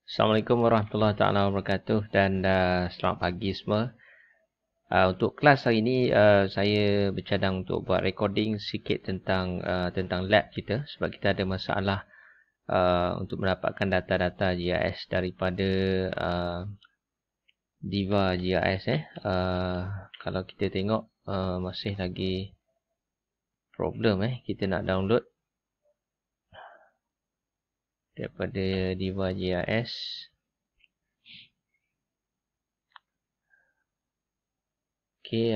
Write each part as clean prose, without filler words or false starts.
Assalamualaikum warahmatullahi taala wabarakatuh dan selamat pagi semua. Untuk kelas hari ini saya bercadang untuk buat recording sikit tentang lab kita sebab kita ada masalah untuk mendapatkan data-data GIS daripada Diva GIS kalau kita tengok masih lagi problem kita nak download daripada Diva GIS. Okay,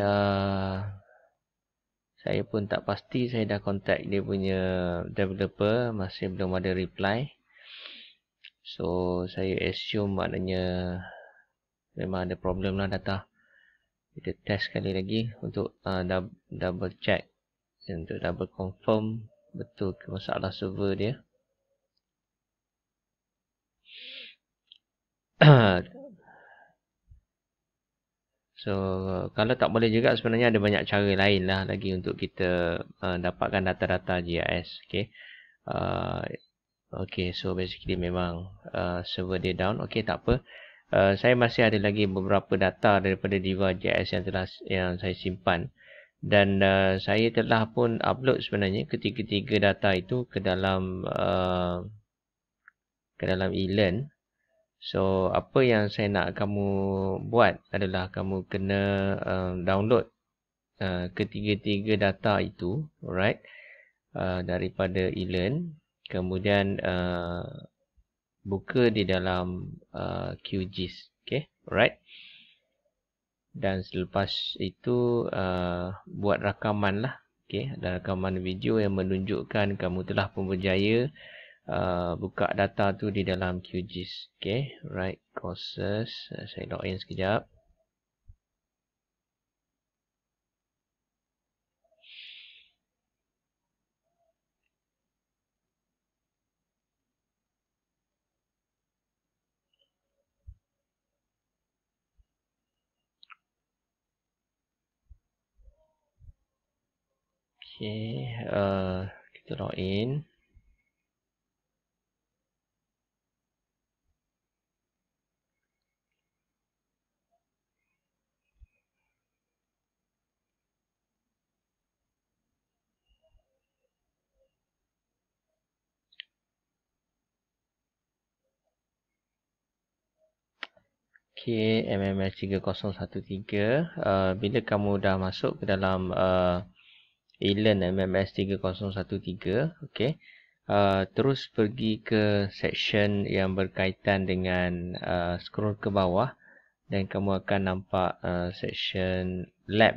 saya pun tak pasti, saya dah contact dia punya developer, masih belum ada reply. So, saya assume maknanya memang ada problem lah data. Kita test sekali lagi untuk double check, untuk double confirm betul ke masalah server dia. So, kalau tak boleh juga sebenarnya ada banyak cara lain lah lagi untuk kita dapatkan data-data GIS. Okay, so basically memang server dia down. Okay, tak apa. Saya masih ada lagi beberapa data daripada Diva GIS yang saya simpan. Dan saya telah pun upload sebenarnya ketiga-tiga data itu ke dalam eLearn. So, apa yang saya nak kamu buat adalah kamu kena download ketiga-tiga data itu, alright, daripada eLearn. Kemudian buka di dalam QGIS, okay, alright. Dan selepas itu buat rakaman lah, okay, ada rakaman video yang menunjukkan kamu telah pun berjaya buka data tu di dalam QGIS. Okay, right, courses. Saya login sekejap. Okay, kita login. Okay, MMS 3013. Bila kamu dah masuk ke dalam eLearn MMS 3013, okay, terus pergi ke section yang berkaitan dengan scroll ke bawah dan kamu akan nampak section lab.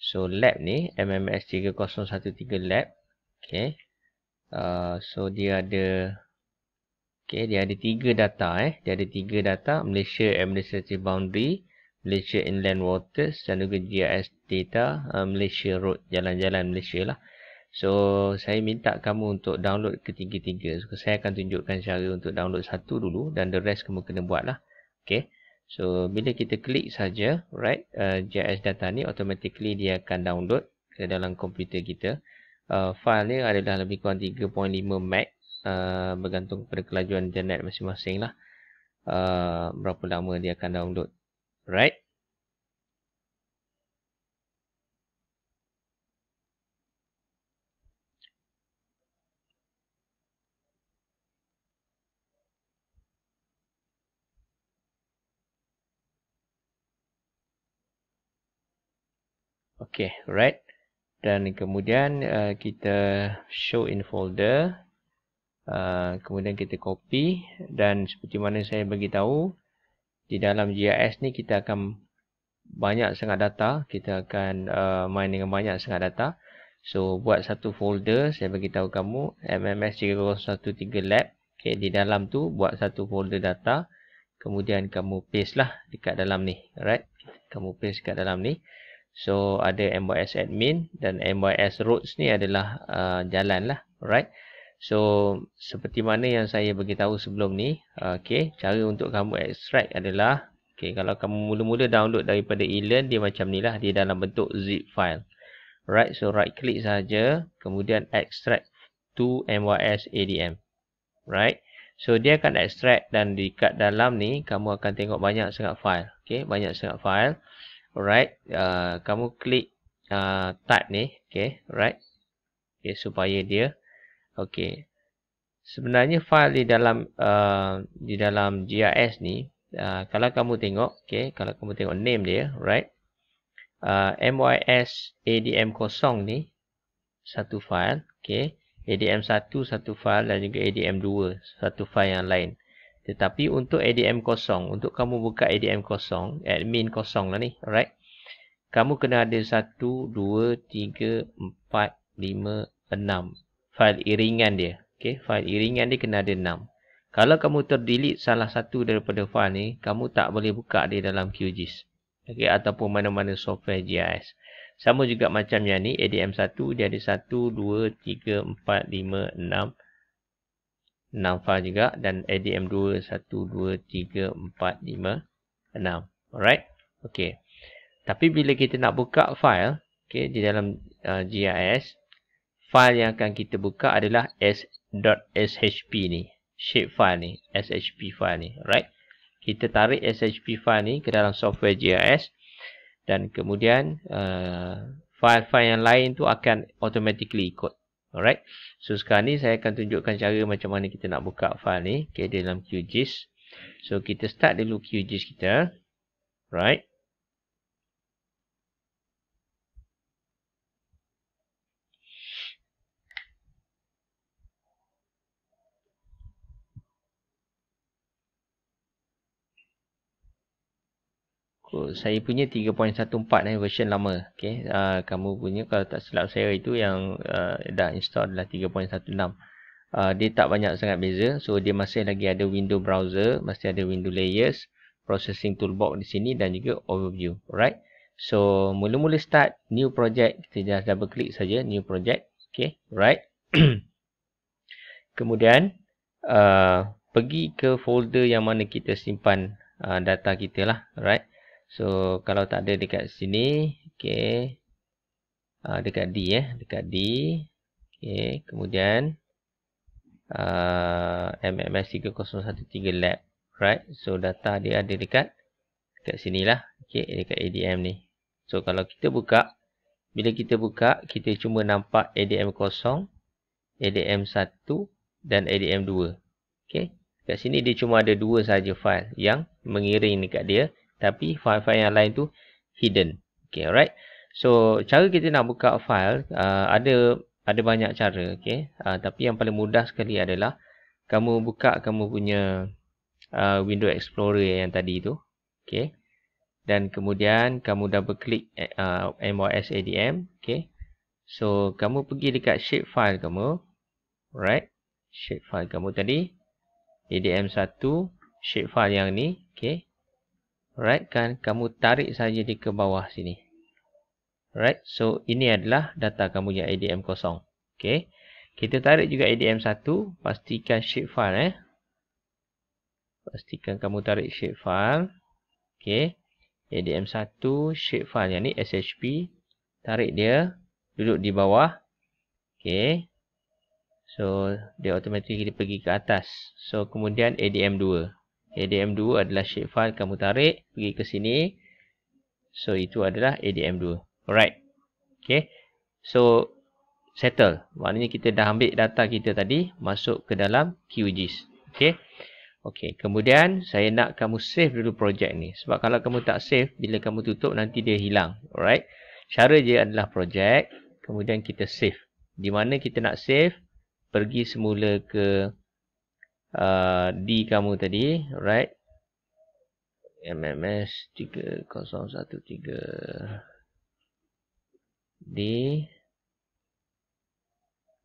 So lab ni MMS 3013 lab. Okay, so dia ada dia ada tiga data. Dia ada tiga data: Malaysia Administrative Boundary, Malaysia Inland Waters dan juga GIS data Malaysia Road, jalan-jalan Malaysia lah. So, saya minta kamu untuk download ketiga-tiga. So, saya akan tunjukkan cara untuk download satu dulu dan the rest kamu kena buat lah. Okay. So, bila kita klik saja, right, GIS data ni automatically dia akan download ke dalam komputer kita. File ni adalah lebih kurang 3.5 MB. Bergantung pada kelajuan internet masing-masing lah. Berapa lama dia akan download. Right. Okay, right. Dan kemudian kita show in folder. Kemudian kita copy. Dan seperti mana saya beritahu, di dalam GIS ni kita akan banyak sangat data. Kita akan main dengan banyak sangat data. So, buat satu folder. Saya beritahu kamu MMS 3013 lab. Okay, di dalam tu buat satu folder data. Kemudian kamu paste lah dekat dalam ni. Alright. Kamu paste dekat dalam ni. So, ada MYS admin dan MYS roads ni adalah jalan lah. Alright. So, seperti mana yang saya beritahu sebelum ni, okay, cara untuk kamu extract adalah, okay, kalau kamu mula-mula download daripada eLearn, dia macam ni lah, dia dalam bentuk zip file. Alright, so right click saja, kemudian extract to MYS ADM. Right. So dia akan extract dan dekat dalam ni kamu akan tengok banyak sangat file. Okay, banyak sangat file. Alright, kamu klik type ni. Okay, right. Okay, supaya dia okay. Sebenarnya file di dalam GIS ni, kalau kamu tengok, okay, kalau kamu tengok name dia, right, MYS ADM0 ni satu file, okay, ADM1 satu file dan juga ADM2 satu file yang lain. Tetapi untuk ADM0, untuk kamu buka ADM0, admin kosong lah ni, alright, kamu kena ada 1, 2, 3, 4, 5, 6 file iringan dia. Okay, file iringan dia kena ada 6. Kalau kamu terdelete salah satu daripada file ni, kamu tak boleh buka dia dalam QGIS. Okay, ataupun mana-mana software GIS. Sama juga macam yang ni, ADM1 dia ada 1, 2, 3, 4, 5, 6. 6 file juga. Dan ADM2, 1, 2, 3, 4, 5, 6. Alright? Okay. Tapi bila kita nak buka file, okay, di dalam GIS, file yang akan kita buka adalah .shp ni. Shape file ni. SHP file ni. Alright. Kita tarik SHP file ni ke dalam software GIS. Dan kemudian file-file yang lain tu akan automatically ikut. Alright. So sekarang ni saya akan tunjukkan cara macam mana kita nak buka file ni. Okay, dalam QGIS. So kita start dulu QGIS kita. Right. Saya punya 3.14 version lama. Okay. Kamu punya kalau tak silap saya itu yang dah install adalah 3.16. Dia tak banyak sangat beza. So dia masih lagi ada window browser, masih ada window layers, processing toolbox di sini dan juga overview. Alright. So mula-mula start new project, kita just double click saja new project. Okay. Right. Kemudian pergi ke folder yang mana kita simpan data kita lah. Alright. So kalau tak ada dekat sini, okay, dekat D dekat D, okay, kemudian MMS 3013 lab, right? So data dia ada dekat sini lah, okay, dekat ADM ni. So kalau kita buka, bila kita buka, kita cuma nampak ADM0, ADM1 dan ADM2, okay. Dekat sini dia cuma ada 2 saja file yang mengiring dekat dia. Tapi file-file yang lain tu hidden. Okay, alright. So, cara kita nak buka file, ada banyak cara. Okay. Tapi yang paling mudah sekali adalah kamu buka kamu punya window explorer yang tadi tu. Okay. Dan kemudian kamu double klik MYS ADM. Okay. So, kamu pergi dekat shape file kamu. Alright. Shape file kamu tadi. ADM1. Shape file yang ni. Okay. Alright, kan kamu tarik saja di ke bawah sini. Alright, so ini adalah data kamu yang ADM0. Okay, kita tarik juga ADM1, pastikan shape file pastikan kamu tarik shape file. Okay, ADM1 shape file yang ni SHP, tarik dia, duduk di bawah. Okay, so dia automatically pergi ke atas. So kemudian ADM2. ADM2 adalah shape file kamu tarik, pergi ke sini. So, itu adalah ADM2. Alright. Okay. So, settle. Maknanya kita dah ambil data kita tadi, masuk ke dalam QGIS. Okay. Okay. Kemudian, saya nak kamu save dulu projek ni. Sebab kalau kamu tak save, bila kamu tutup, nanti dia hilang. Alright. Cara dia adalah projek. Kemudian kita save. Di mana kita nak save, pergi semula ke D kamu tadi, right? MMS 3013 D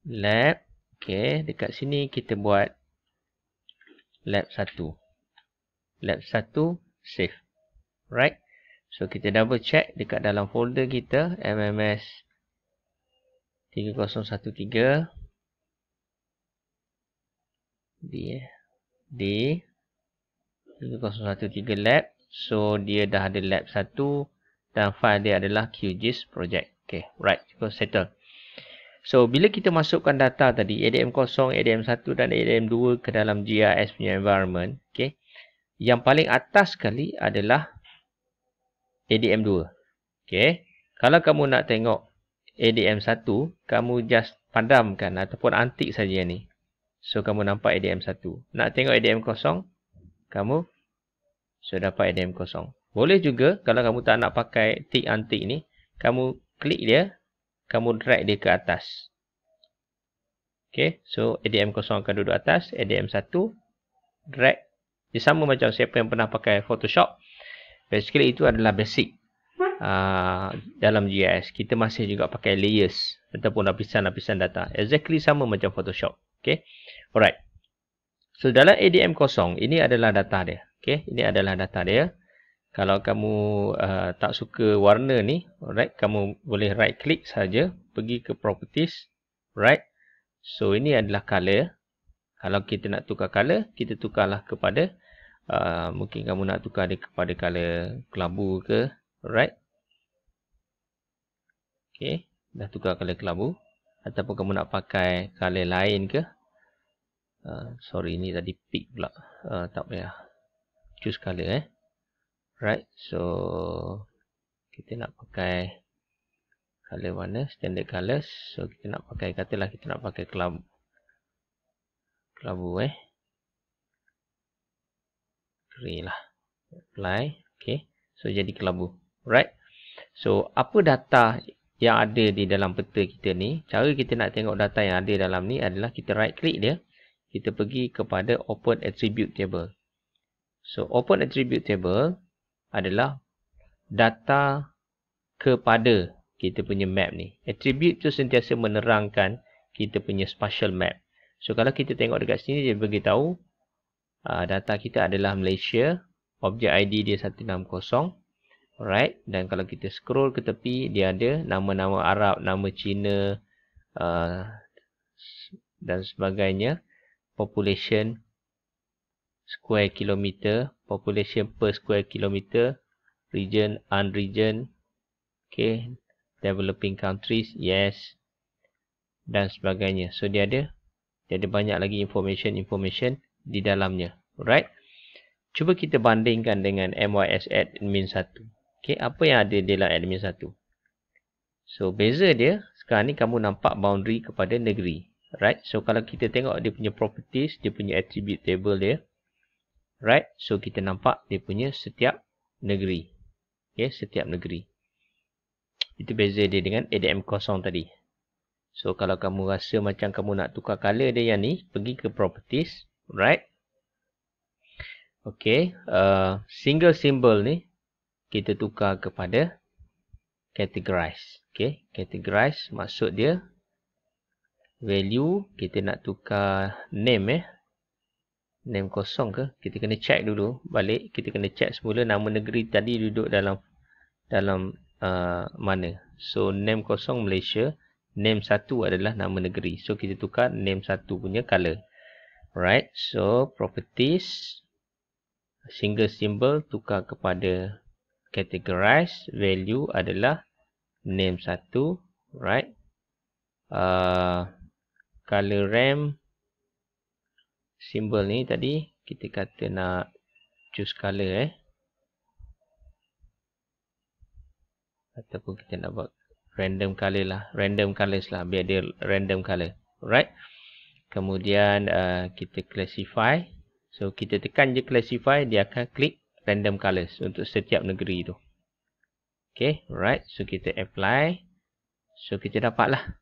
lab. Okay, dekat sini kita buat lab 1. Lab 1 save. Right? So kita double check dekat dalam folder kita MMS 3013 D 3013 lab. So dia dah ada lab 1 dan file dia adalah QGIS project. Okay, right, go settle. So, bila kita masukkan data tadi, ADM0, ADM1 dan ADM2 ke dalam GIS punya environment, okay, yang paling atas sekali adalah ADM2. Okay. Kalau kamu nak tengok ADM1, kamu just padamkan ataupun antik saja ni. So, kamu nampak ADM1. Nak tengok ADM0, kamu sudah dapat ADM0. Boleh juga, kalau kamu tak nak pakai tick antik ni, kamu klik dia, kamu drag dia ke atas. Okay, so ADM0 akan duduk atas, ADM1, drag. Dia sama macam siapa yang pernah pakai Photoshop. Basically, itu adalah basic. Dalam GIS, kita masih juga pakai layers ataupun lapisan-lapisan data. Exactly sama macam Photoshop. Okay, alright. So, dalam ADM0, ini adalah data dia. Okay, ini adalah data dia. Kalau kamu tak suka warna ni, alright, kamu boleh right click saja, pergi ke properties, right. So, ini adalah color. Kalau kita nak tukar color, kita tukarlah kepada, mungkin kamu nak tukar dia kepada color kelabu ke, alright. Okay, dah tukar color kelabu. Ataupun kamu nak pakai color lain ke. Sorry, ni tadi pick pula. Tak payah. Choose color Right, so kita nak pakai color mana? Standard colors. So kita nak pakai, katalah kita nak pakai kelabu grey lah. Apply. Okay, so jadi kelabu. Right. So apa data yang ada di dalam peta kita ni? Cara kita nak tengok data yang ada dalam ni adalah kita right click dia. Kita pergi kepada Open Attribute Table. So Open Attribute Table adalah data kepada kita punya map ni. Attribute tu sentiasa menerangkan kita punya spatial map. So, kalau kita tengok dekat sini, dia beritahu data kita adalah Malaysia. Objek ID dia 160. Alright. Dan kalau kita scroll ke tepi, dia ada nama-nama Arab, nama Cina dan sebagainya. Population square kilometer, population per square kilometer, region, unregion, okay, developing countries, yes, dan sebagainya. So dia ada banyak lagi information di dalamnya. Alright. Cuba kita bandingkan dengan MYS admin 1. Okay, apa yang ada dalam admin 1? So beza dia, sekarang ni kamu nampak boundary kepada negeri. Right. So kalau kita tengok dia punya properties, dia punya attribute table dia. Right. So kita nampak dia punya setiap negeri. Okay, setiap negeri. Itu beza dia dengan ADM0 tadi. So kalau kamu rasa macam kamu nak tukar color dia yang ni, pergi ke properties. Right. Okay. Single symbol ni kita tukar kepada categorize. Okay. Categorize maksud dia value, kita nak tukar name name kosong ke, kita kena check dulu balik, kita kena check semula nama negeri tadi duduk dalam mana. So name kosong Malaysia, name 1 adalah nama negeri. So kita tukar name 1 punya color. Alright, so properties, single symbol tukar kepada categorize, value adalah name 1. Right. Color RAM symbol ni tadi kita kata nak choose color ataupun kita nak buat random color lah, random colors lah, biar dia random color. Alright. Kemudian kita classify. So kita tekan je classify, dia akan klik random colors untuk setiap negeri tu. Okay, alright. So kita apply. So kita dapatlah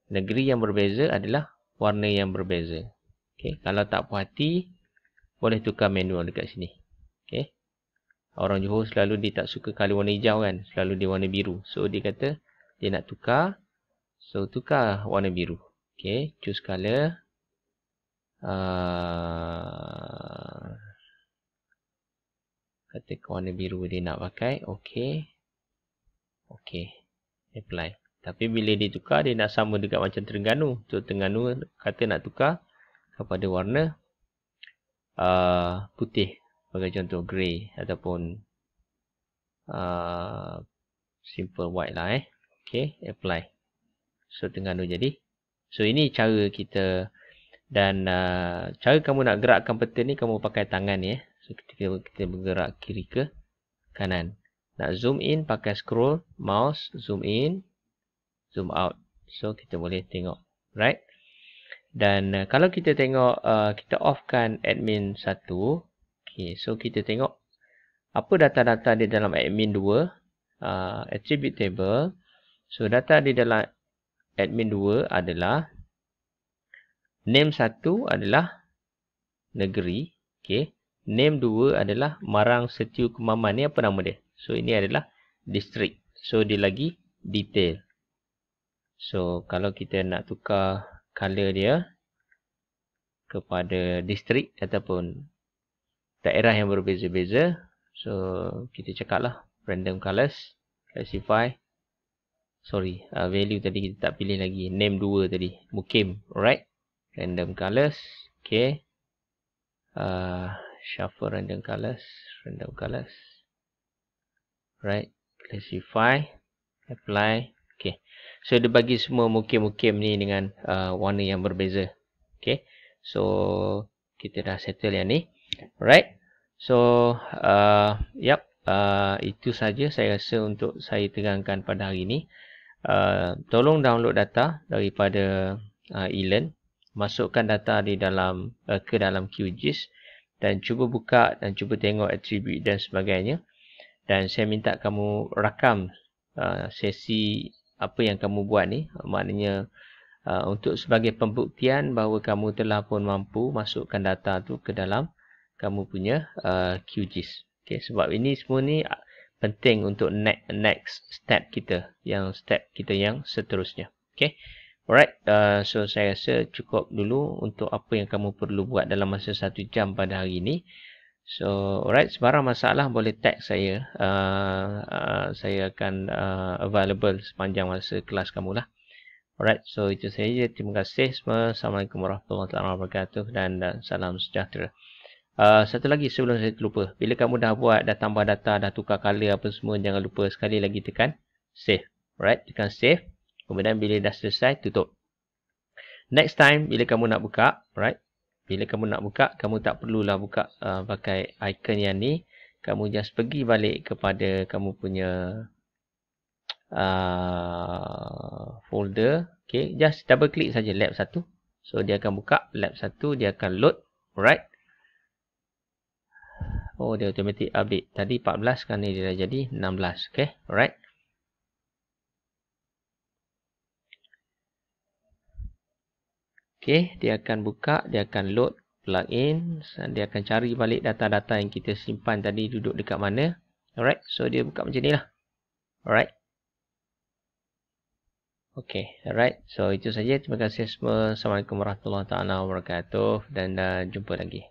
negeri yang berbeza adalah warna yang berbeza. Okay. Kalau tak puas hati, boleh tukar manual dekat sini. Okay. Orang Johor selalu dia tak suka color warna hijau kan. Selalu dia warna biru. So dia kata dia nak tukar. So tukar warna biru. Okay. Choose color. Kata warna biru dia nak pakai. Okay. Okay. Apply. Tapi bila dia tukar, dia nak sama dekat macam Terengganu. So, Terengganu kata nak tukar kepada warna putih. Sebagai contoh, grey. Ataupun simple white lah Okay, apply. So Terengganu jadi. So ini cara kita. Dan cara kamu nak gerakkan peta ni, kamu pakai tangan ya. So kita bergerak kiri ke kanan. Nak zoom in pakai scroll mouse, zoom in, zoom out. So kita boleh tengok, right? Dan kalau kita tengok, kita offkan admin 1. Okay, so kita tengok apa data-data di dalam admin 2. Attribute table. So data di dalam admin 2 adalah name 1 adalah negeri. Okay. Name 2 adalah Marang Setiu Kemaman. Ni apa nama dia? So ini adalah district. So dia lagi detail. So kalau kita nak tukar color dia kepada distrik ataupun daerah yang berbeza-beza, so kita cakap lah random colors, classify. Sorry, value tadi kita tak pilih lagi. Name 2 tadi, Mukim. Alright, random colors. Okay, shuffle random colors, right, classify, apply. Okay, so dia bagi semua mukim-mukim ni dengan warna yang berbeza. Okay, so kita dah settle yang ni. Alright, so itu saja saya rasa untuk saya terangkan pada hari ini. Tolong download data daripada eLearn, masukkan data di dalam ke dalam QGIS dan cuba buka dan cuba tengok attribute dan sebagainya. Dan saya minta kamu rakam sesi apa yang kamu buat ni, maknanya untuk sebagai pembuktian bahawa kamu telah pun mampu masukkan data tu ke dalam kamu punya QGIS. Okay, sebab ini semua ni penting untuk next step kita, yang seterusnya. Okay, alright, so saya rasa cukup dulu untuk apa yang kamu perlu buat dalam masa 1 jam pada hari ini. So alright, sebarang masalah boleh tag saya. Saya akan available sepanjang masa kelas kamu lah. Alright, so itu saja. Terima kasih semua. Assalamualaikum warahmatullahi wabarakatuh dan salam sejahtera. Satu lagi sebelum saya terlupa. Bila kamu dah buat, dah tambah data, dah tukar color apa semua, jangan lupa sekali lagi tekan save. Alright, tekan save. Kemudian bila dah selesai, tutup. Next time, bila kamu nak buka, right? Bila kamu nak buka, kamu tak perlulah buka pakai icon yang ni. Kamu just pergi balik kepada kamu punya folder. Okay, just double click saja lab 1. So dia akan buka lab 1, dia akan load. Alright. Oh, dia automatic update. Tadi 14, sekarang ni dia dah jadi 16. Okay, alright. Okay, dia akan buka, dia akan load plugin, dia akan cari balik data-data yang kita simpan tadi duduk dekat mana. Alright, so dia buka macam ni lah. Alright. Okay, alright. So itu saja. Terima kasih semua. Assalamualaikum warahmatullahi wabarakatuh dan jumpa lagi.